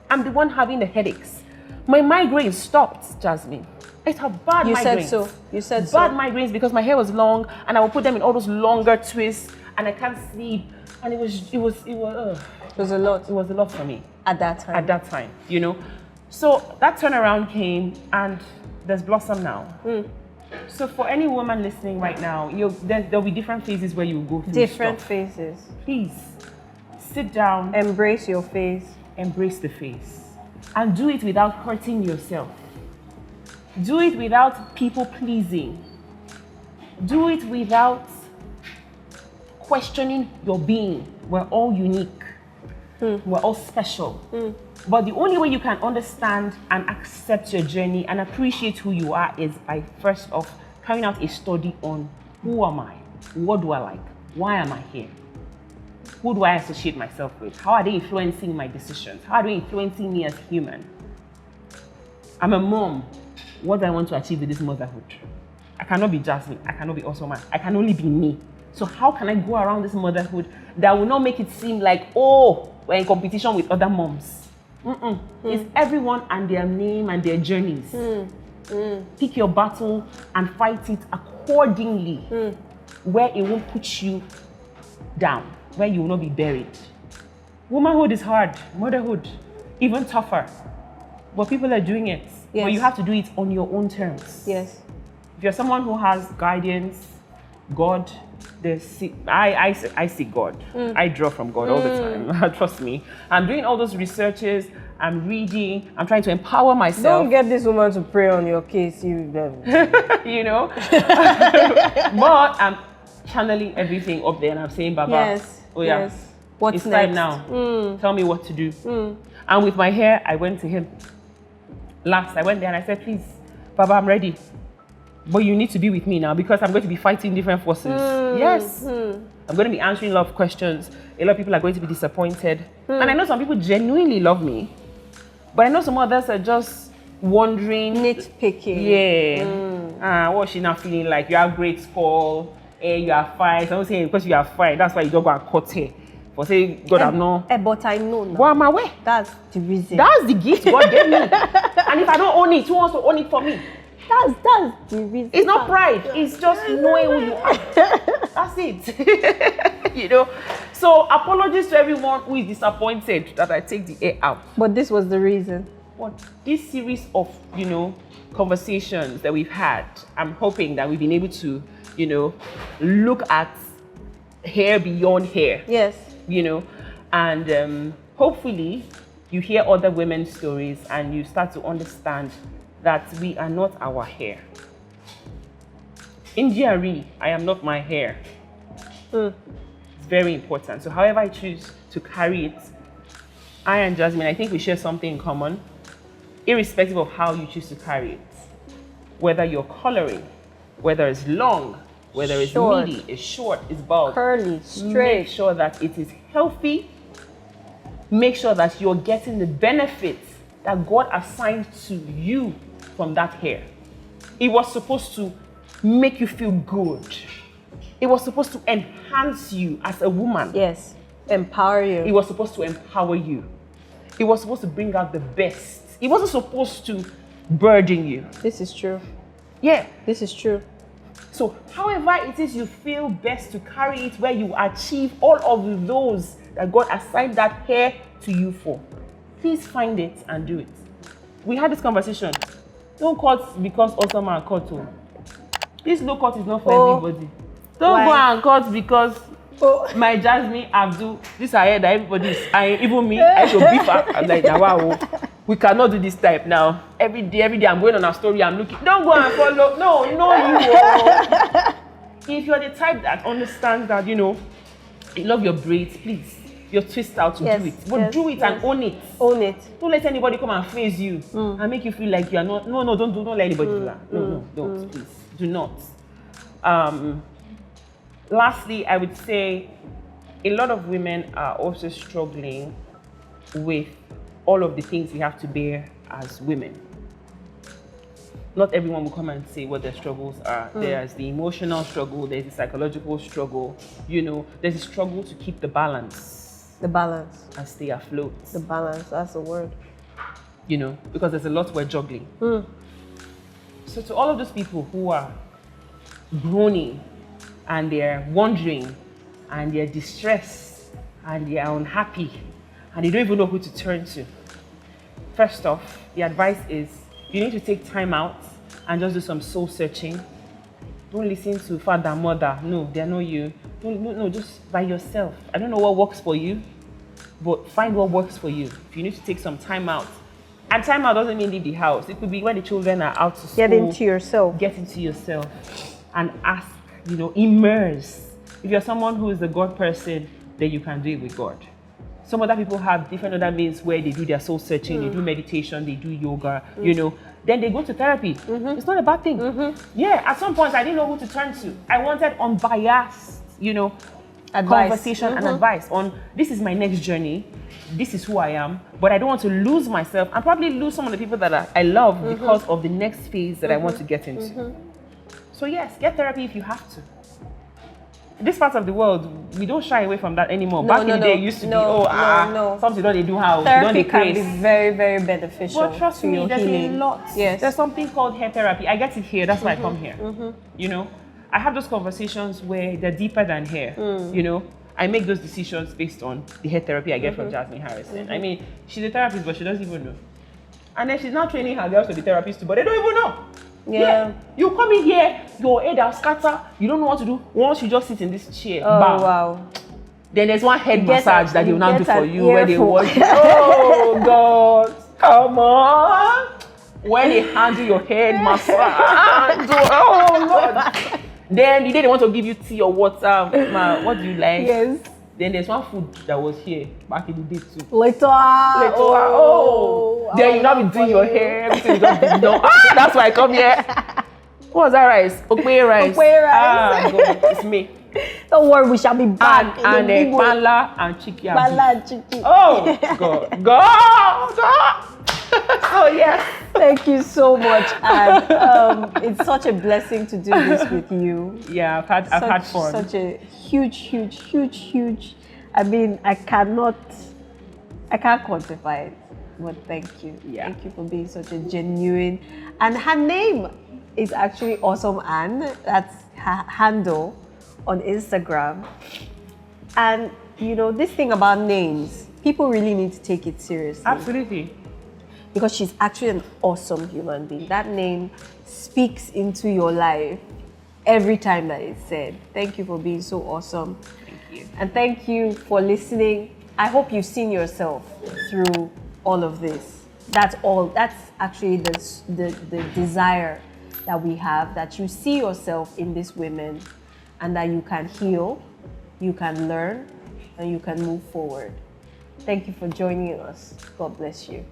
I'm the one having the headaches. My migraines stopped, Jasmine. It's a bad You migraines. said so. You said Bad so. migraines because my hair was long and I would put them in all those longer twists and I can't sleep. And it was It was a lot a lot for me at that time. at that time, you know. So that turnaround came and there's Blossom now. So for any woman listening right now, there'll be different phases where you will go through Different stuff. phases. Please sit down, Embrace your phase. embrace the face, and do it without hurting yourself. Do it without people pleasing. Do it without questioning your being. We're all unique. We're all special. But the only way you can understand and accept your journey and appreciate who you are is by first off carrying out a study on who am I? What do I like? Why am I here? Who do I associate myself with? How are they influencing my decisions? How are they influencing me as human? I'm a mom. What do I want to achieve with this motherhood? I cannot be Jasmine. I cannot be Osoma. I can only be me. So how can I go around this motherhood that will not make it seem like, oh, we're in competition with other moms? It's everyone and their name and their journeys. Pick your battle and fight it accordingly, where it won't put you down, where you will not be buried. Womanhood is hard, motherhood, even tougher. But people are doing it. Yes. But you have to do it on your own terms. Yes. If you're someone who has guidance, God, I see God. I draw from God all the time. Trust me. I'm doing all those researches. I'm reading. I'm trying to empower myself. Don't get this woman to pray on your case, you You know. But I'm channeling everything up there, and I'm saying, Baba, Yes. oh yeah, Yes. What's it's next? time now. Tell me what to do. And with my hair, I went to him. Last, I went there and I said, please, Baba, I'm ready. But you need to be with me now because I'm going to be fighting different forces. Yes. I'm going to be answering a lot of questions. A lot of people are going to be disappointed. And I know some people genuinely love me. But I know some others are just wondering. Nitpicking. Yeah. What's she now feeling like? You have great score. You are fine. Someone saying because you are fine, that's why you don't go and cut hair. For saying, God, I'm not. But I know now. But I'm aware. That's the reason. That's the gift God gave me. And if I don't own it, who wants to own it for me? That's the reason. It's not pride. It's just knowing who you are. That's it. You know. So apologies to everyone who is disappointed that I take the hair out. But this was the reason. But this series of, conversations that we've had, I'm hoping that we've been able to, look at hair beyond hair. Yes. And hopefully you hear other women's stories and you start to understand that we are not our hair. In GRE, I am not my hair. It's very important. So however I choose to carry it, I and Jasmine, I think we share something in common, irrespective of how you choose to carry it. Whether you're coloring, whether it's long, whether it's Short. midi, it's short, it's bald. Curly, straight. Make sure that it is healthy. Make sure that you're getting the benefits that God assigned to you from that hair. It was supposed to make you feel good. It was supposed to enhance you as a woman. Yes. Empower you. It was supposed to empower you. It was supposed to bring out the best. It wasn't supposed to burden you. This is true. Yeah. This is true. So however it is you feel best to carry it, where you achieve all of those that God assigned that hair to you for, please find it and do it. We had this conversation. Don't cut because Osama and cut. This low cut is not for everybody. Don't go and cut because my Jasmine Abdul, this I heard that everybody is, even me, I should beef up. I'm like, now wow, we cannot do this type now. Every day I'm going on a story, I'm looking. Don't go and follow. No, you. If you're the type that understands that, you love your braids, please you're twist out to do it. But do it and own it. Own it. Don't let anybody come and face you and make you feel like you are not. No, don't let anybody do that. No, don't, please. Do not. Lastly, I would say a lot of women are also struggling with all of the things we have to bear as women. Not everyone will come and say what their struggles are. There's the emotional struggle, there's the psychological struggle, there's a struggle to keep the balance. The balance. And stay afloat. The balance, that's the word. Because there's a lot we're juggling. So to all of those people who are groaning and they're wondering and they're distressed and they're unhappy and they don't even know who to turn to, first off, the advice is you need to take time out and just do some soul searching. Don't listen to father, mother. No, they're not you. No, just by yourself. I don't know what works for you, but find what works for you. If you need to take some time out, and time out doesn't mean leave the house. It could be when the children are out to school. Get into yourself. Get into yourself and ask, immerse. If you're someone who is a God person, then you can do it with God. Some other people have different other means where they do their soul searching, they do meditation, they do yoga, Then they go to therapy. It's not a bad thing. Yeah, at some point I didn't know who to turn to. I wanted unbiased, Advice. conversation and advice on this is my next journey. This is who I am, but I don't want to lose myself and probably lose some of the people that I love because of the next phase that I want to get into. So yes, get therapy if you have to. This part of the world, we don't shy away from that anymore. Back in the day, it used to be, something don't they do how? Therapy can be very, very beneficial. But trust me, there's a lot. Yes. There's something called hair therapy. I get it here. That's why I come here. I have those conversations where they're deeper than hair. I make those decisions based on the hair therapy I get from Jasmine Harrison. I mean, she's a therapist, but she doesn't even know. And then she's now training her girls to be therapists too, but they don't even know. Yeah. You come in here, your head are scatter, you don't know what to do. Once you just sit in this chair, wow. Then there's one head massage that they will now do for you where they watch. Oh God, come on. When they handle your head massage, oh Lord. Then the day they want to give you tea or water, what do you like? Yes. Then there's one food that was here back in the day too. Later. Then you now be doing your hair, everything just be done. That's why I come here. What was that rice? Okwe rice. God, it's me. Don't worry, we shall be back. And bala and chicken. Bala and chicken. Oh God. So yes. Thank you so much, and it's such a blessing to do this with you. Yeah, I've had fun. Such a huge. I mean, I can't quantify it. But thank you. Yeah. Thank you for being such a genuine. And her name is actually Awesome Anne. That's her handle on Instagram. And this thing about names, people really need to take it seriously. Absolutely. Because she's actually an awesome human being. That name speaks into your life every time that it's said. Thank you for being so awesome. Thank you. And thank you for listening. I hope you've seen yourself through all of this. That's all. That's actually the desire that we have, that you see yourself in these women and that you can heal, you can learn, and you can move forward. Thank you for joining us. God bless you.